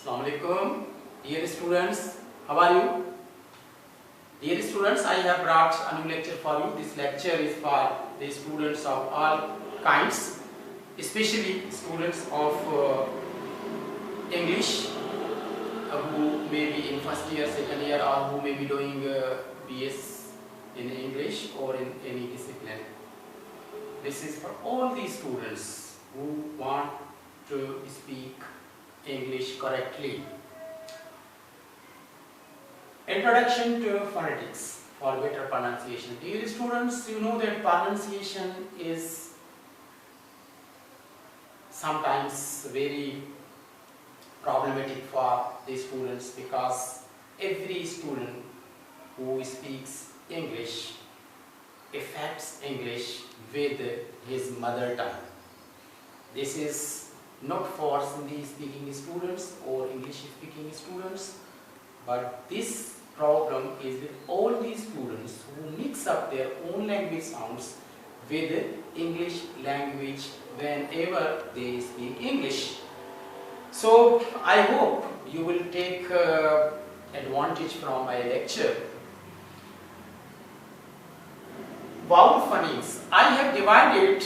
Assalamu alaikum. Dear students, how are you? Dear students, I have brought a new lecture for you. This lecture is for the students of all kinds, especially students of English who may be in first year, second year, or who may be doing BS in English or in any discipline. This is for all these students who want to speak English correctly. Introduction to phonetics for better pronunciation. Dear students, you know that pronunciation is sometimes very problematic for the students because every student who speaks English affects English with his mother tongue. This is not for Hindi speaking students or English speaking students, but this problem is with all these students who mix up their own language sounds with English language whenever they speak English. So I hope you will take advantage from my lecture. Vowel phonics. I have divided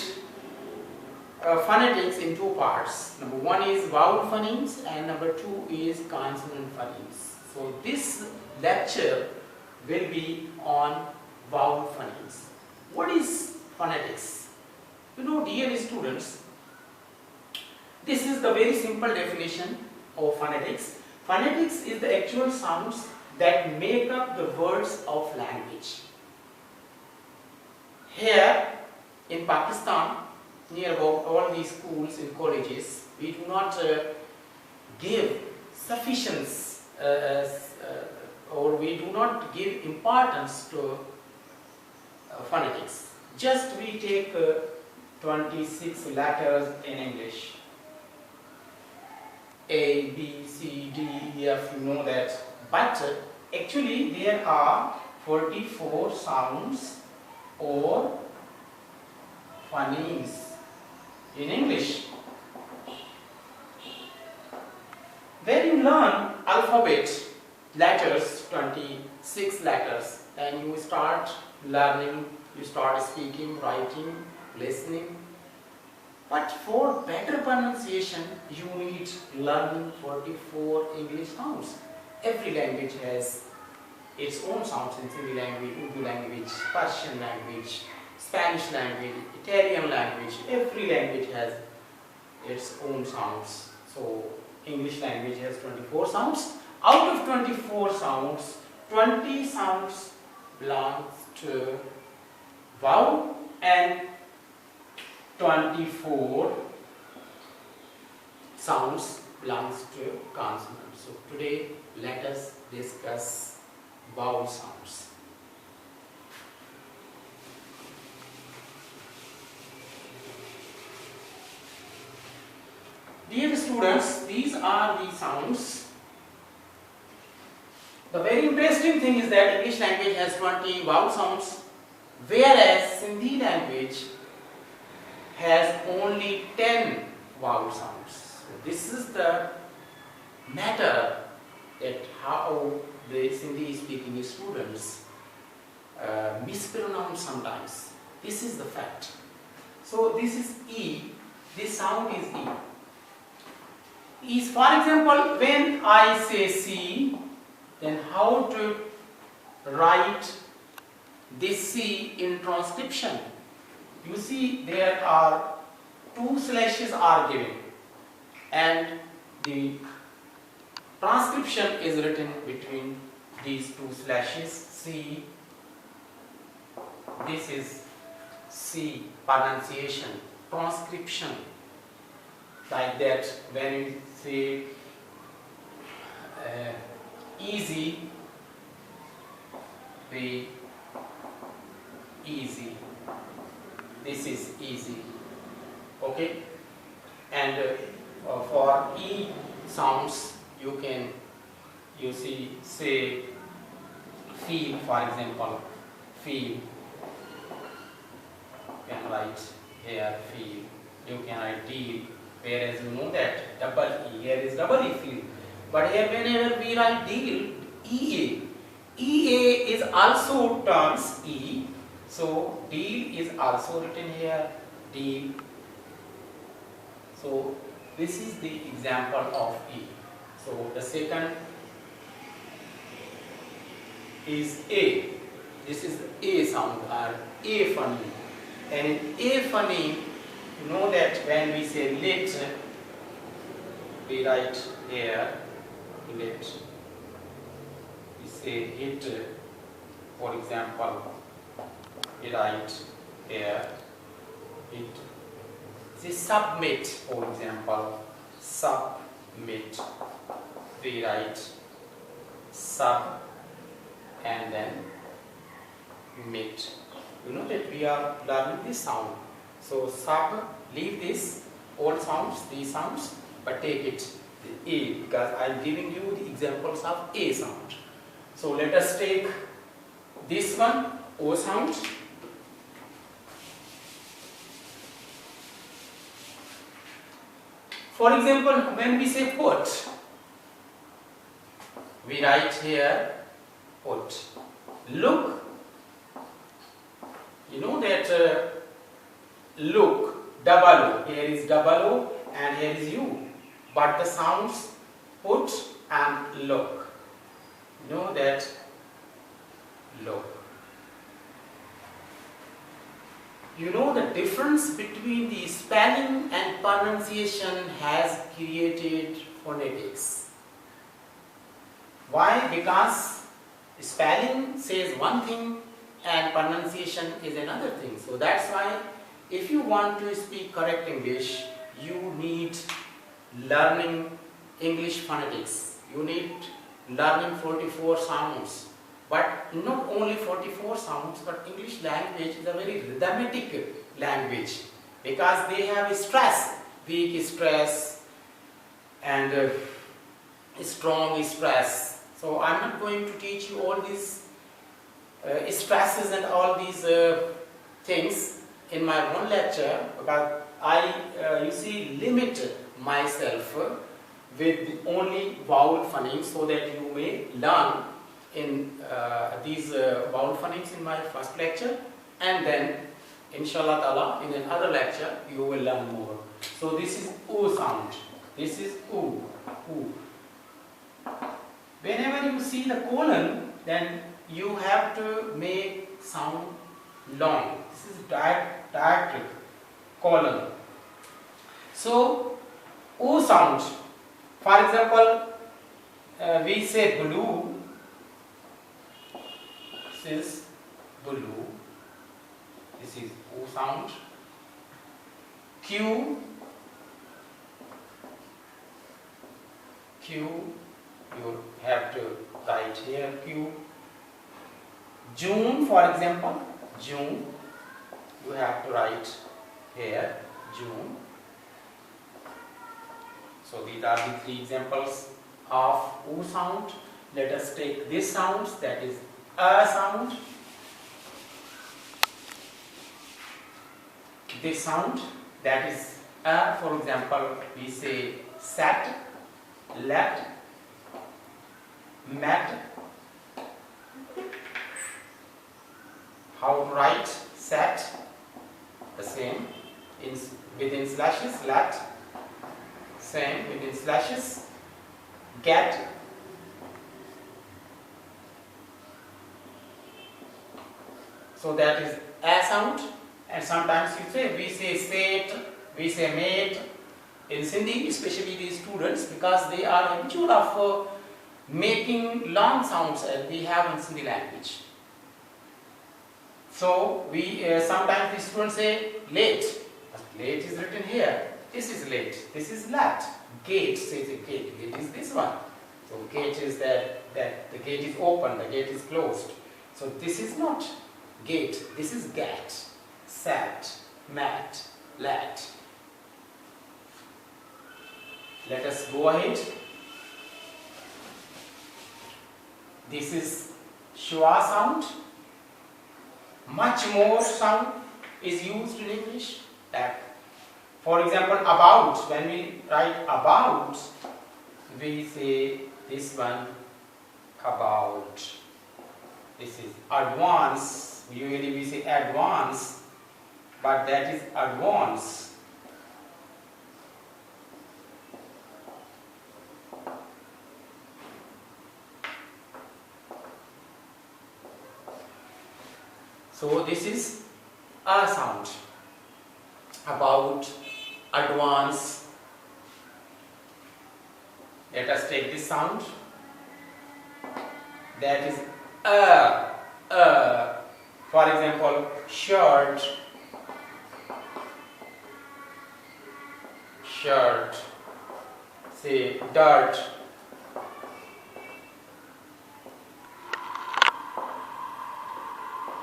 phonetics in two parts. Number one is vowel phonics and number two is consonant phonics. So this lecture will be on vowel phonics. What is phonetics? You know, dear students, this is the very simple definition of phonetics. Phonetics is the actual sounds that make up the words of language. Here in Pakistan, near about all these schools and colleges, we do not give sufficiency or we do not give importance to phonetics. Just we take 26 letters in English. A, B, C, D, E, F, you know that. But actually there are 44 sounds or phonemes in English. When you learn alphabet, letters, 26 letters, then you start learning, you start speaking, writing, listening. But for better pronunciation, you need learning 44 English sounds. Every language has its own sounds in Hindi language, Urdu language, Persian language, Spanish language, Italian language. Every language has its own sounds. So English language has 24 sounds. Out of 24 sounds, 20 sounds belong to vowel and 24 sounds belongs to consonant. So today let us discuss vowel sounds. Dear students, these are the sounds. The very interesting thing is that English language has 20 vowel sounds, whereas Hindi language has only 10 vowel sounds. So this is the matter that how the Hindi speaking students mispronounce sometimes. This is the fact. So this is E, this sound is E. Is, for example, when I say C, then how to write this C in transcription? You see there are two slashes are given and the transcription is written between these two slashes. C, this is C, pronunciation, transcription. Like that, when you say easy, the easy, this is easy, okay? And for E sounds, you can, you see, say feel, for example, feel, you can write here feel, you can write deep, whereas you know that double E, here is double E feel. But here whenever we write deal, EA, EA is also turns E. So deal is also written here, deal. So this is the example of E. So the second is A. This is the A sound or A phoneme. And in A phoneme, you know that when we say lit, we write here lit. We say it, for example, we write here it. This submit, for example, submit. We write sub and then mit. You know that we are learning this sound. So sub, leave this old sounds, these sounds, but take it the A, because I am giving you the examples of A sound. So let us take this one, O sound. For example, when we say put, we write here put. Look, you know that look, double O, here is double O and here is U, but the sounds put and look. You know that look. You know the difference between the spelling and pronunciation has created phonetics. Why? Because spelling says one thing and pronunciation is another thing. So that's why if you want to speak correct English, you need learning English phonetics. You need learning 44 sounds. But not only 44 sounds, but English language is a very rhythmic language because they have stress, weak stress and strong stress. So I am not going to teach you all these stresses and all these things in my one lecture, because I you see limit myself with only vowel phonemes so that you may learn in these vowel phonemes in my first lecture, and then inshallah ta'ala in another lecture you will learn more. So this is O sound, this is O, O. Whenever you see the colon, then you have to make sound long. This is diacritic colon. So O sound, for example, we say blue. This is blue, this is O sound. Q, you have to write here Q. June, for example, June, you have to write here June. So these are the three examples of O sound. Let us take this sound, that is A sound. This sound, that is A. For example, we say sat, let, met. How to write sat? The same, within slashes, let, same within slashes, get. So that is A sound, and sometimes we say sate, we say mate in Sindhi, especially these students, because they are habitual of making long sounds as we have in Sindhi language. So we sometimes the students say late, but late is written here. This is late, this is lat. Gate says a gate, gate is this one. So gate is that the gate is open, the gate is closed. So this is not gate, this is gat, sat, mat, lat. Let us go ahead. This is schwa sound. Much more sound is used in English. For example, about, when we write about, we say this one about, this is advance, usually we say advance, but that is advance. So this is a sound about advance. Let us take this sound. That is a. For example, shirt, shirt. Say dirt.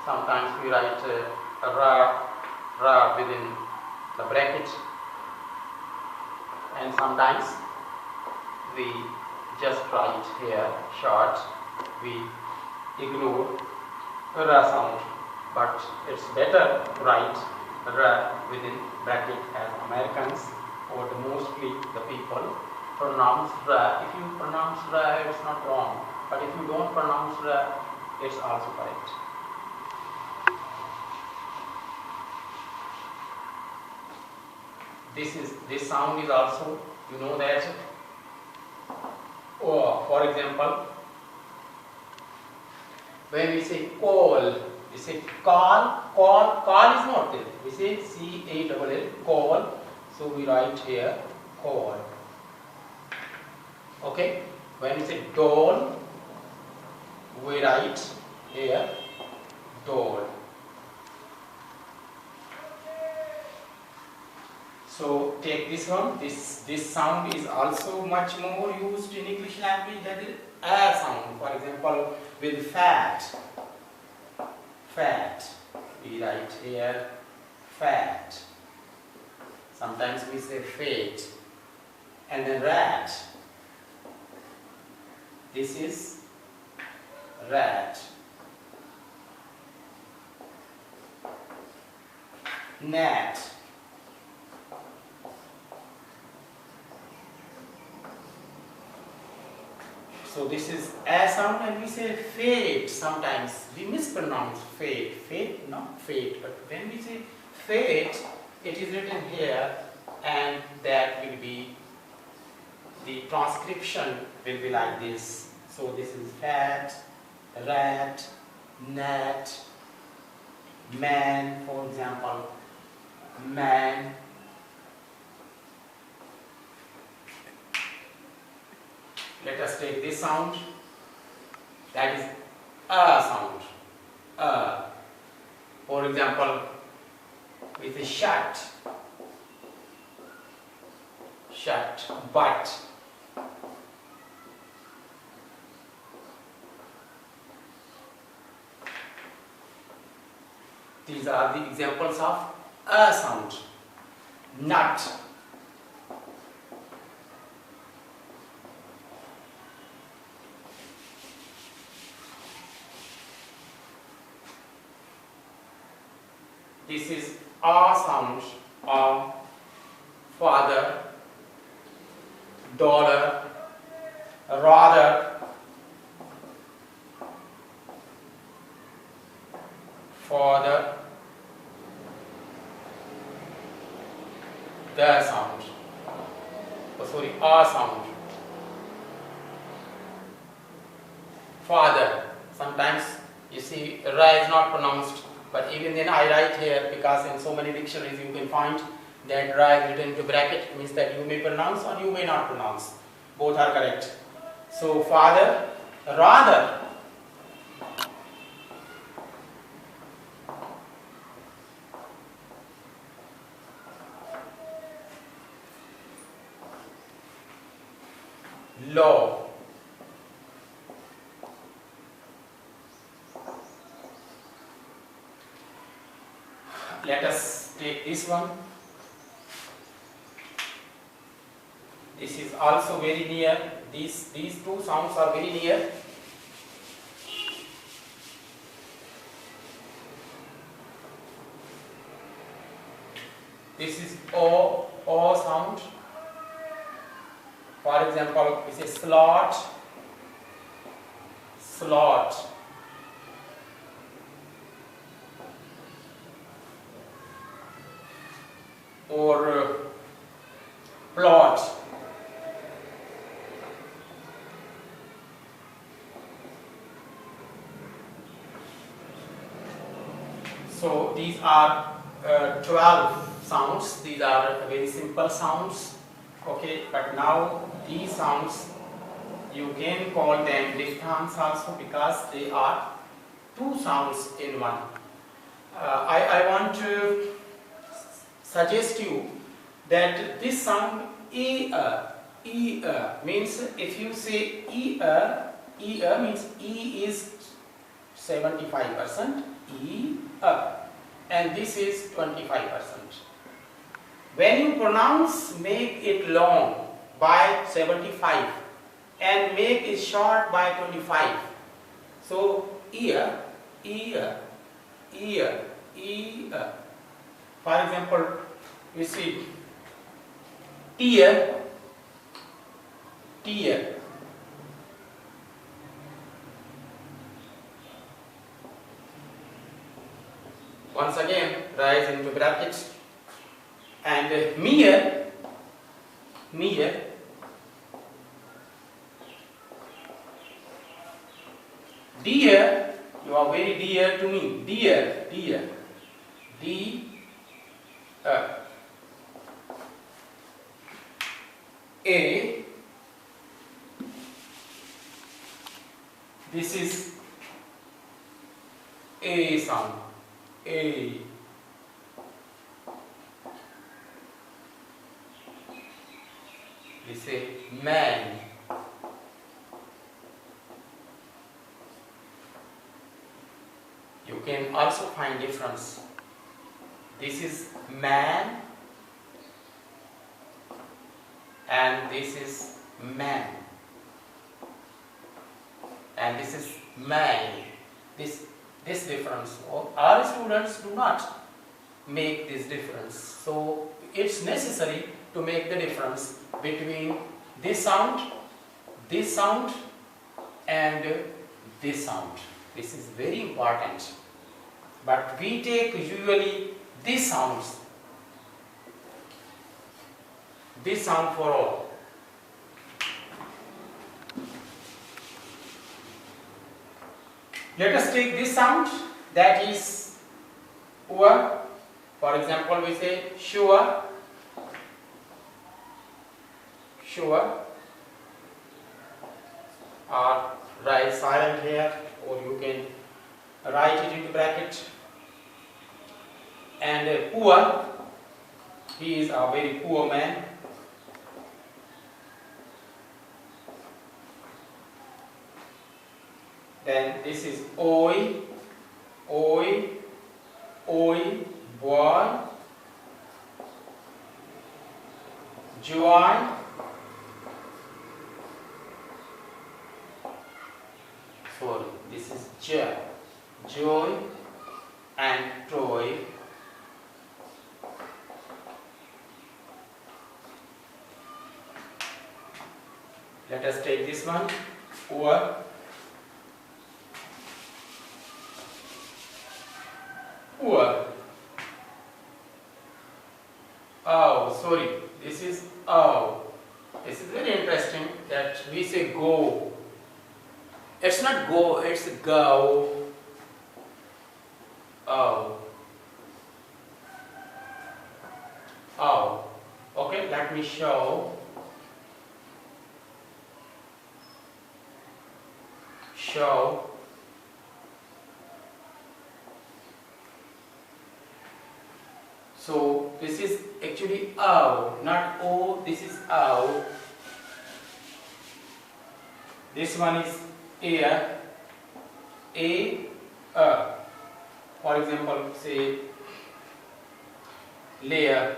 Sometimes we write ra within the bracket, and sometimes we just write here short. We ignore ra sound, but it's better to write ra within bracket as Americans or mostly the people pronounce ra. If you pronounce ra, it's not wrong, but if you don't pronounce ra, it's also correct. This sound is also, you know that, or for example, when we say call, we say call is not there. We say C-A-L-L, call. So we write here call. Okay. When we say doll, we write here doll. So take this one. This sound is also much more used in English language. That is a sound. For example, with fat, we write here fat. Sometimes we say fate. And then rat. This is rat. Gnat. So this is a sound, and we say fate. Sometimes we mispronounce fate, not fate, but when we say fate, it is written here, and that will be, the transcription will be like this. So this is fat, rat, gnat, man, for example, man. Let us take this sound. That is a sound. For example, with a shut, but. These are the examples of a sound. Nut. This is a sound of father, dollar, rather, father, the sound. Oh, sorry, a sound. Father. Sometimes you see ra is not pronounced. But even then I write here because in so many dictionaries you can find that ra is written into bracket, means that you may pronounce or you may not pronounce. Both are correct. So father, rather. Law. Let us take this one. This is also very near. These two sounds are very near. This is O sound. For example, we say slot, slot. Or plot. So these are 12 sounds. These are very simple sounds. Okay, but now these sounds you can call them diphthongs also because they are two sounds in one. I want to suggest you that this sound means if you say means E is 75%, and this is 25%. When you pronounce, make it long by 75 and make it short by 25. So ear. For example, we see tear. Once again, rise into brackets. And mere. Dear, you are very dear to me. Dear. A. This is A sound. A. We say man. You can also find difference. This is man and this is man. And this is man. This difference. Our students do not make this difference. So it's necessary to make the difference between this sound and this sound. This is very important. But we take usually these sounds. This sound for all. Let us take this sound, that is ua. For example, we say sure. Or write silent here, or you can write it into bracket. And poor, he is a very poor man. Then this is oi, boy. Joy. Sorry, this is joy and toy. Let us take this one. Ua. Oh, sorry. This is oh. This is very interesting that we say go. It's not go, it's go. Oh. Okay, let me show. So this is actually ow, not o, this is ow. This one is ear, for example, say layer,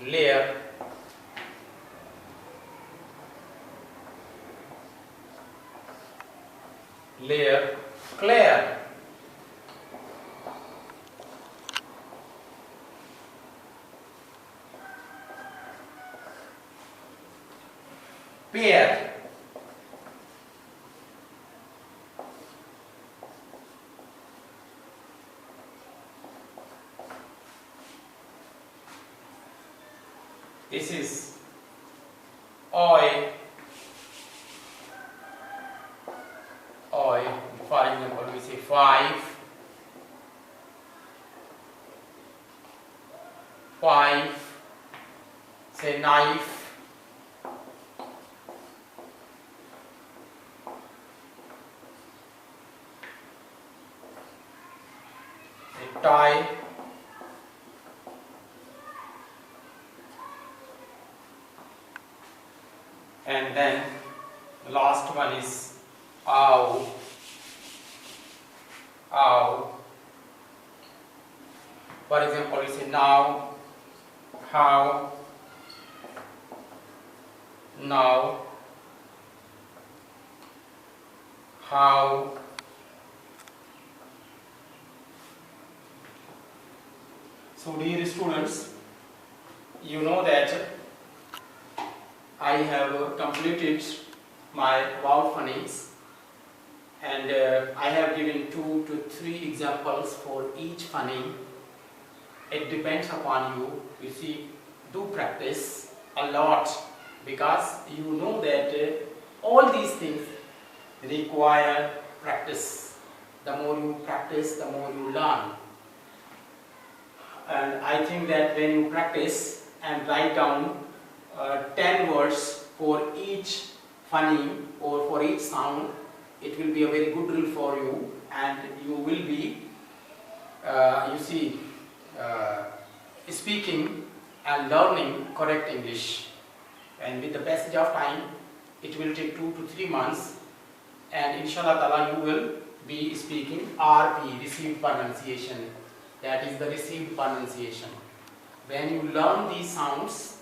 layer, clear, Pear. This is oil. Oil. For example, we say 5. 5. Say knife. Say tie. And then the last one is ow. Ow. For example, we say now, how, now, how. So dear students, you know that I have completed my vowel phonics, and I have given 2 to 3 examples for each phoneme. It depends upon you. You see, do practice a lot, because you know that all these things require practice. The more you practice, the more you learn. And I think that when you practice and write down 10 words for each phoneme or for each sound, it will be a very good drill for you, and you will be, speaking and learning correct English. And with the passage of time, it will take 2 to 3 months, and inshallah ta'ala you will be speaking RP, received pronunciation. That is the received pronunciation. When you learn these sounds,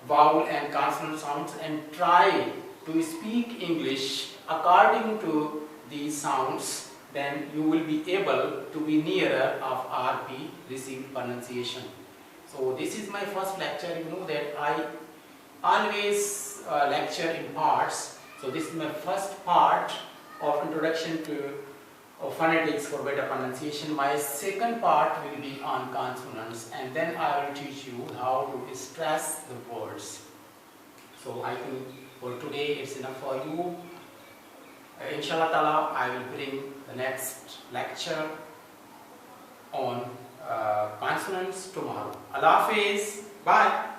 vowel and consonant sounds, and try to speak English according to these sounds, then you will be able to be nearer of RP, received pronunciation. So this is my first lecture. You know that I always lecture in parts. So this is my first part of introduction to phonetics for better pronunciation. My second part will be on consonants, and then I will teach you how to stress the words. So I think for today it's enough for you. Inshallah ta'ala, I will bring the next lecture on consonants tomorrow. Allah Hafiz. Bye.